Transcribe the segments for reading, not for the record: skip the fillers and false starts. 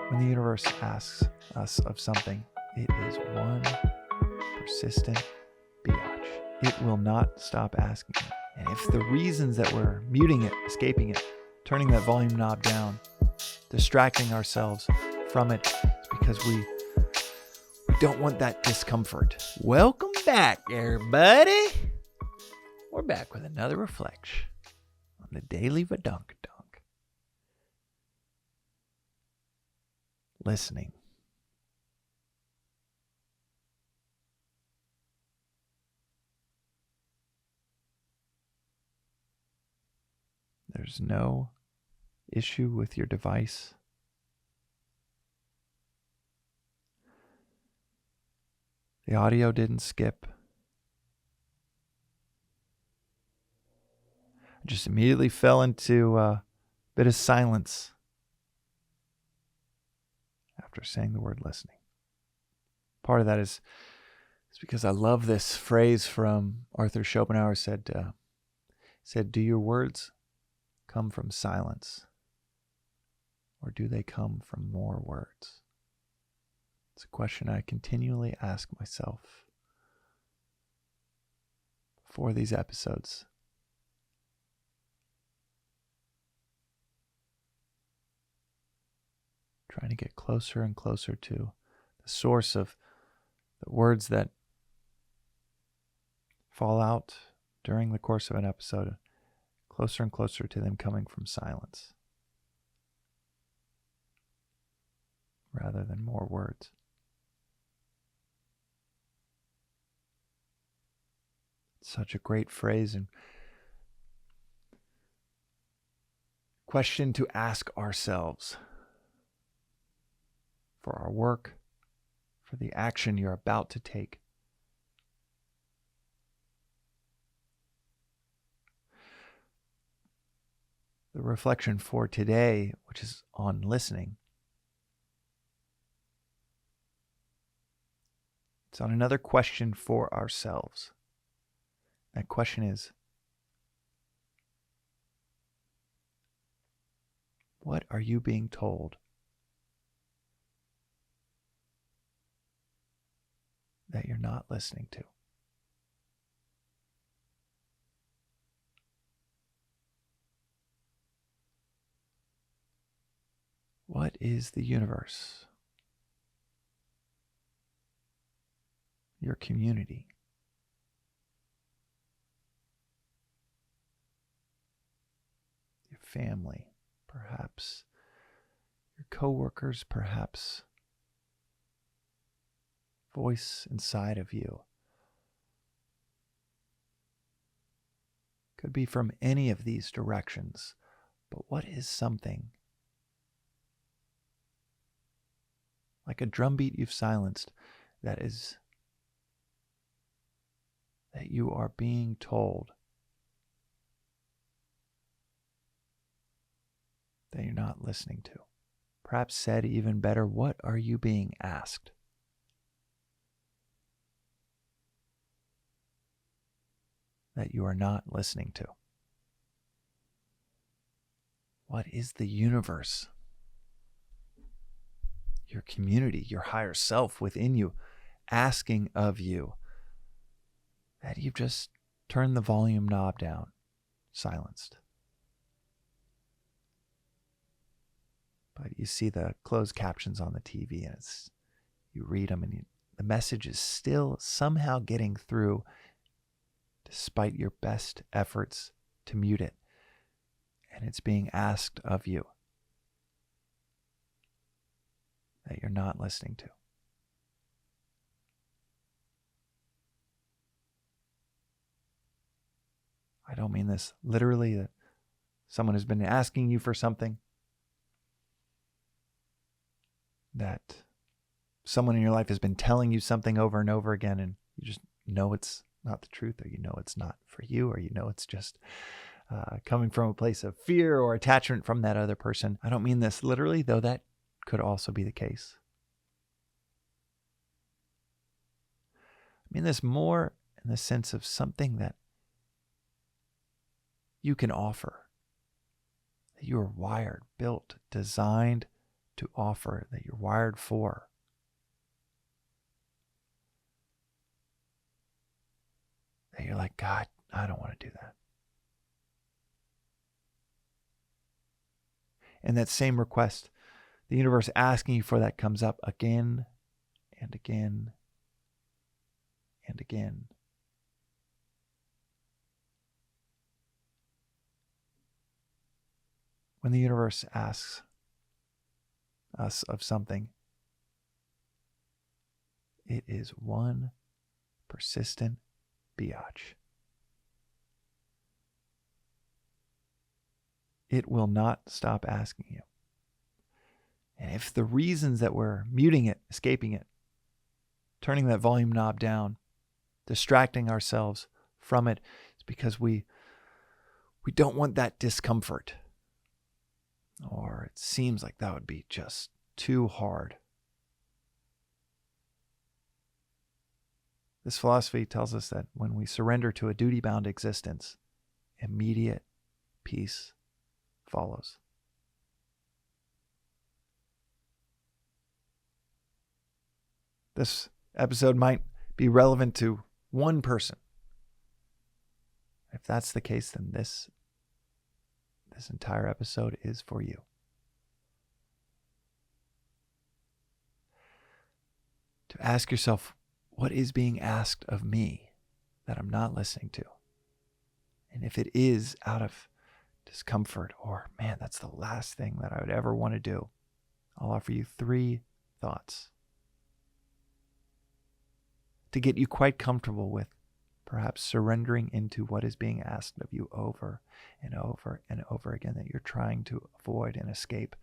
When the universe asks us of something, it is one persistent biatch. It will not stop asking it. And if the reasons that we're muting it, escaping it, turning that volume knob down, distracting ourselves from it, it's because we don't want that discomfort. Welcome back, everybody. We're back with another reflection on the Daily Vedantic. Listening. There's no issue with your device. The audio didn't skip. I just immediately fell into a bit of silence after saying the word listening. Part of that is because I love this phrase from Arthur Schopenhauer said, do your words come from silence, or do they come from more words? It's a question I continually ask myself for these episodes. Trying to get closer and closer to the source of the words that fall out during the course of an episode, closer and closer to them coming from silence rather than more words. It's such a great phrase and question to ask ourselves for our work, for the action you're about to take. The reflection for today, which is on listening, it's on another question for ourselves. That question is, what are you being told that you're not listening to? What is the universe? Your community? Your family, perhaps. Your coworkers, perhaps. Voice inside of you. Could be from any of these directions, but what is something like a drumbeat you've silenced that you are being told that you're not listening to? Perhaps said even better, what are you being asked that you are not listening to? What is the universe, your community, your higher self within you asking of you that you've just turned the volume knob down, silenced? But you see the closed captions on the TV and you read them and the message is still somehow getting through despite your best efforts to mute it. And it's being asked of you that you're not listening to. I don't mean this literally, that someone has been asking you for something, that someone in your life has been telling you something over and over again, and you just know it's not the truth, or you know it's not for you, or you know it's just coming from a place of fear or attachment from that other person. I don't mean this literally, though that could also be the case. I mean this more in the sense of something that you can offer, that you are wired, built, designed to offer, that you're wired for. That you're like, God, I don't want to do that. And that same request, the universe asking you for that, comes up again and again and again. When the universe asks us of something, it is one persistent biatch. It will not stop asking you. And if the reasons that we're muting it, escaping it, turning that volume knob down, distracting ourselves from it, is because we don't want that discomfort. Or it seems like that would be just too hard. This philosophy tells us that when we surrender to a duty-bound existence, immediate peace follows. This episode might be relevant to one person. If that's the case, then this entire episode is for you. To ask yourself, what is being asked of me that I'm not listening to? And if it is out of discomfort, or man, that's the last thing that I would ever want to do, I'll offer you 3 thoughts to get you quite comfortable with perhaps surrendering into what is being asked of you over and over and over again that you're trying to avoid and escape.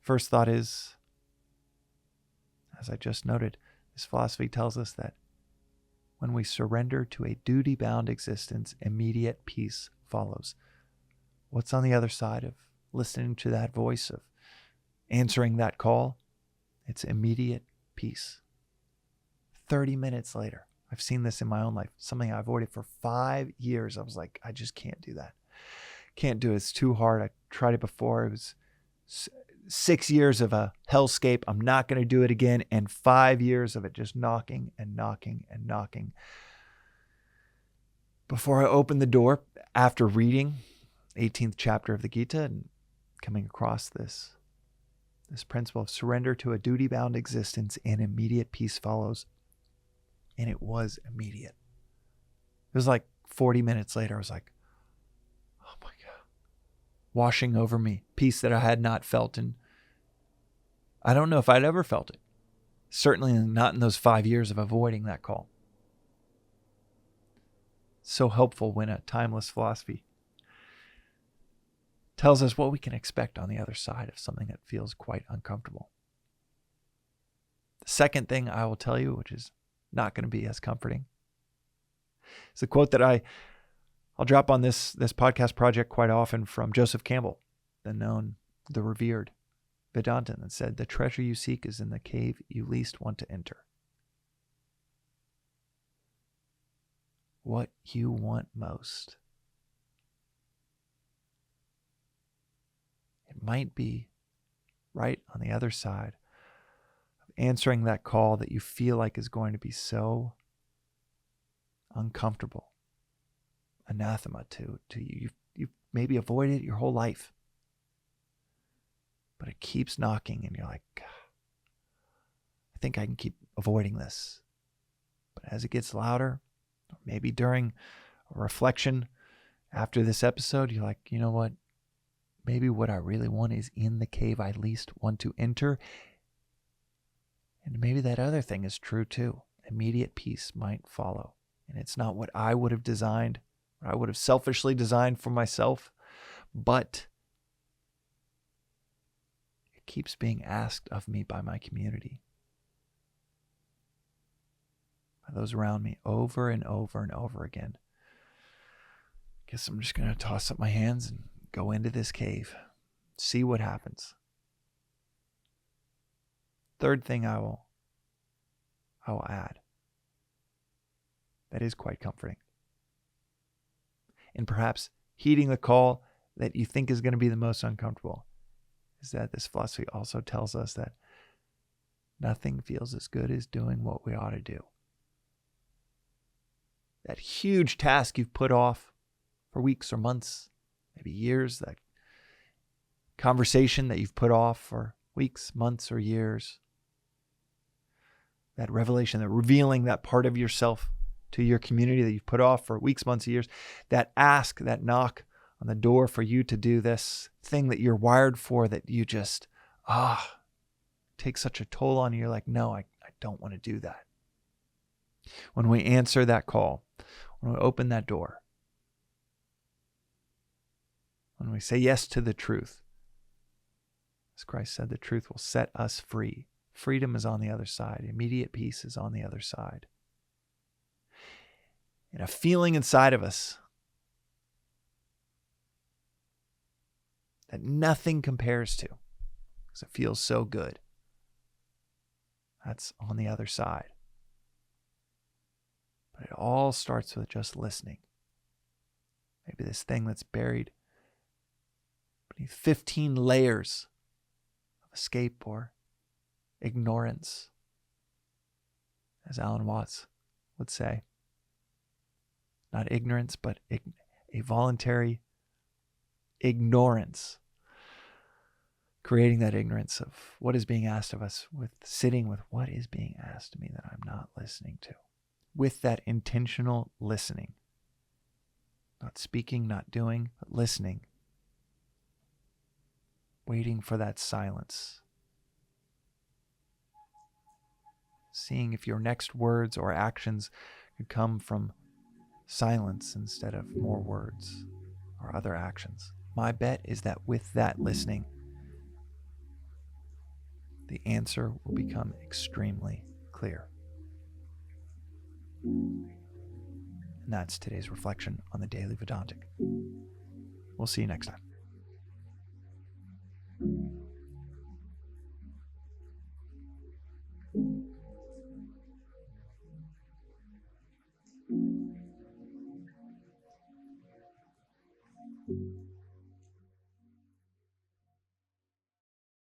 First thought is, as I just noted, this philosophy tells us that when we surrender to a duty-bound existence, immediate peace follows. What's on the other side of listening to that voice, of answering that call? It's immediate peace. 30 minutes later, I've seen this in my own life, something I avoided for 5 years. I was like, I just can't do that. Can't do it. It's too hard. I tried it before. It was 6 years of a hellscape. I'm not going to do it again. And 5 years of it just knocking and knocking and knocking. Before I opened the door, after reading 18th chapter of the Gita and coming across this principle of surrender to a duty-bound existence and immediate peace follows. And it was immediate. It was like 40 minutes later, I was like, oh my God, washing over me, peace that I had not felt. And I don't know if I'd ever felt it. Certainly not in those 5 years of avoiding that call. So helpful when a timeless philosophy tells us what we can expect on the other side of something that feels quite uncomfortable. The second thing I will tell you, which is not going to be as comforting, it's a quote that I'll drop on this podcast project quite often from Joseph Campbell, the revered Vedantic, that said, "The treasure you seek is in the cave you least want to enter." What you want most. It might be right on the other side of answering that call that you feel like is going to be so uncomfortable, anathema to you. You've maybe avoided it your whole life, but it keeps knocking and you're like, I think I can keep avoiding this. But as it gets louder, or maybe during a reflection after this episode, you're like, you know what? Maybe what I really want is in the cave I least want to enter. And maybe that other thing is true too. Immediate peace might follow. And it's not what I would have designed, what I would have selfishly designed for myself, but it keeps being asked of me by my community, by those around me, over and over and over again. Guess I'm just going to toss up my hands and go into this cave, see what happens. Third thing I will add that is quite comforting, and perhaps heeding the call that you think is going to be the most uncomfortable, is that this philosophy also tells us that nothing feels as good as doing what we ought to do. That huge task you've put off for weeks or months, maybe years, that conversation that you've put off for weeks, months, or years, that revelation, that revealing that part of yourself to your community that you've put off for weeks, months, years, that ask, that knock on the door for you to do this thing that you're wired for, that you just, takes such a toll on you. You're like, no, I don't want to do that. When we answer that call, when we open that door, when we say yes to the truth, as Christ said, the truth will set us free. Freedom is on the other side. Immediate peace is on the other side. And a feeling inside of us that nothing compares to, because it feels so good. That's on the other side. But it all starts with just listening. Maybe this thing that's buried beneath 15 layers of escape or ignorance, as Alan Watts would say. Not ignorance, but a voluntary ignorance. Creating that ignorance of what is being asked of us, with sitting with what is being asked of me that I'm not listening to. With that intentional listening. Not speaking, not doing, but listening. Waiting for that silence. Seeing if your next words or actions could come from silence instead of more words or other actions. My bet is that with that listening, the answer will become extremely clear. And that's today's reflection on the Daily Vedantic. We'll see you next time.